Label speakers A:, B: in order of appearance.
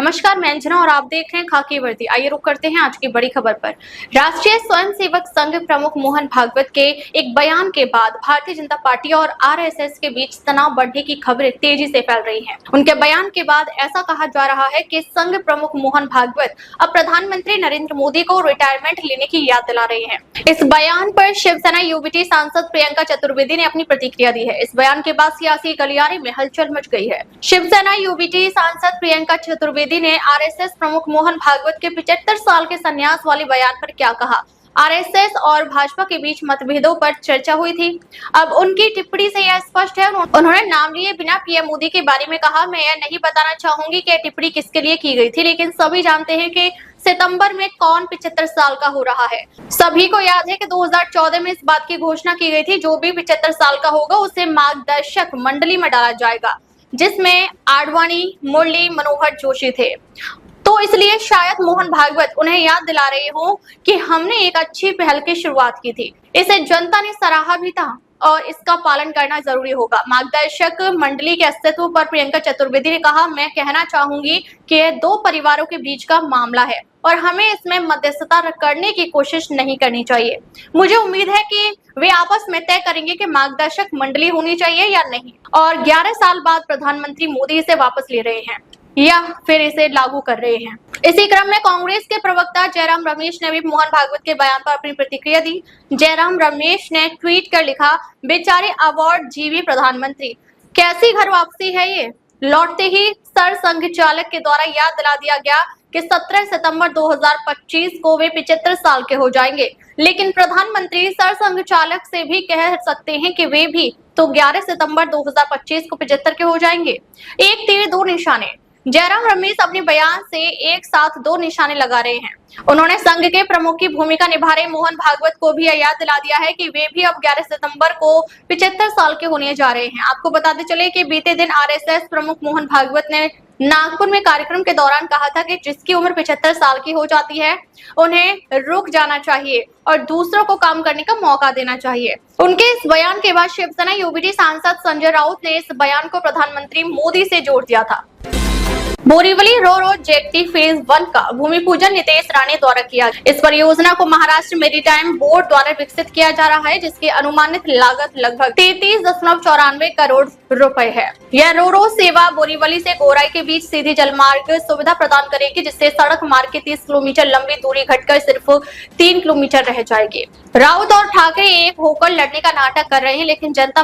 A: नमस्कार, मैं अंजना और आप देख रहे हैं खाकी वर्दी। आइए रुक करते हैं आज की बड़ी खबर पर। राष्ट्रीय स्वयंसेवक संघ प्रमुख मोहन भागवत के एक बयान के बाद भारतीय जनता पार्टी और आरएसएस के बीच तनाव बढ़ने की खबरें तेजी से फैल रही हैं। उनके बयान के बाद ऐसा कहा जा रहा है कि संघ प्रमुख मोहन भागवत अब प्रधानमंत्री नरेंद्र मोदी को रिटायरमेंट लेने की याद दिला रहे हैं। इस बयान पर शिवसेना यूबीटी सांसद प्रियंका चतुर्वेदी ने अपनी प्रतिक्रिया दी है। इस बयान के बाद सियासी गलियारे में हलचल मच गई है। शिवसेना यूबीटी सांसद प्रियंका चतुर्वेदी ने आरएसएस प्रमुख मोहन भागवत के 75 साल के संन्यास वाले बयान पर क्या कहा। आरएसएस और भाजपा के बीच मतभेदों पर चर्चा हुई थी। अब उनकी टिप्पणी से यह स्पष्ट है। उन्होंने नाम लिए बिना पीएम मोदी के बारे में कहा, मैं यह नहीं बताना चाहूंगी कि टिप्पणी किसके लिए की गई थी, लेकिन सभी जानते हैं कि सितंबर में कौन 75 साल का हो रहा है। सभी को याद है कि 2014 में इस बात की घोषणा की गई थी, जो भी 75 साल का होगा उसे मार्गदर्शक मंडली में डाला जाएगा, जिसमें आडवाणी, मुरली मनोहर जोशी थे। तो इसलिए शायद मोहन भागवत उन्हें याद दिला रहे हो कि हमने एक अच्छी पहल की शुरुआत की थी, इसे जनता ने सराहा भी था और इसका पालन करना जरूरी होगा। मार्गदर्शक मंडली के अस्तित्व पर प्रियंका चतुर्वेदी ने कहा, मैं कहना चाहूंगी कि यह दो परिवारों के बीच का मामला है और हमें इसमें मध्यस्थता करने की कोशिश नहीं करनी चाहिए। मुझे उम्मीद है कि वे आपस में तय करेंगे कि मार्गदर्शक मंडली होनी चाहिए या नहीं, और 11 साल बाद प्रधानमंत्री मोदी इसे वापस ले रहे हैं या फिर इसे लागू कर रहे हैं। इसी क्रम में कांग्रेस के प्रवक्ता जयराम रमेश ने भी मोहन भागवत के बयान पर अपनी प्रतिक्रिया दी। जयराम रमेश ने ट्वीट कर लिखा, बेचारे अवार्ड जीवी प्रधानमंत्री, कैसी घर वापसी है ये। लौटते ही सर संघ चालक के द्वारा याद दिला दिया गया कि 17 सितंबर 2025 को वे 75 साल के हो जाएंगे, लेकिन प्रधानमंत्री सर संघ चालक से भी कह सकते हैं कि वे भी तो 11 सितंबर 2025 को 75 के हो जाएंगे। एक तीर दो निशाने। जयराम रमेश अपने बयान से एक साथ दो निशाने लगा रहे हैं। उन्होंने संघ के प्रमुख की भूमिका निभा रहे मोहन भागवत को भी याद दिला दिया है कि वे भी अब 11 सितंबर को 75 साल के होने जा रहे हैं। आपको बताते चले कि बीते दिन आरएसएस प्रमुख मोहन भागवत ने नागपुर में कार्यक्रम के दौरान कहा था कि जिसकी उम्र 75 साल की हो जाती है उन्हें रुक जाना चाहिए और दूसरों को काम करने का मौका देना चाहिए। उनके इस बयान के बाद शिवसेना यूबीटी सांसद संजय राउत ने इस बयान को प्रधानमंत्री मोदी से जोड़ दिया था। बोरीवली रो जेटी फेज 1 का भूमि पूजन नितेश राणे द्वारा किया। इस परियोजना को महाराष्ट्र मेरीटाइम बोर्ड द्वारा विकसित किया जा रहा है, जिसकी अनुमानित लागत लगभग 33.94 करोड़ रुपए है। यह रो सेवा बोरीवली से गोराई के बीच सीधी जलमार्ग सुविधा प्रदान करेगी, जिससे सड़क मार्ग की 30 किलोमीटर लंबी दूरी घटकर सिर्फ 3 किलोमीटर रह जाएगी। राउत और ठाकरे एक होकर लड़ने का नाटक कर रहे हैं, लेकिन जनता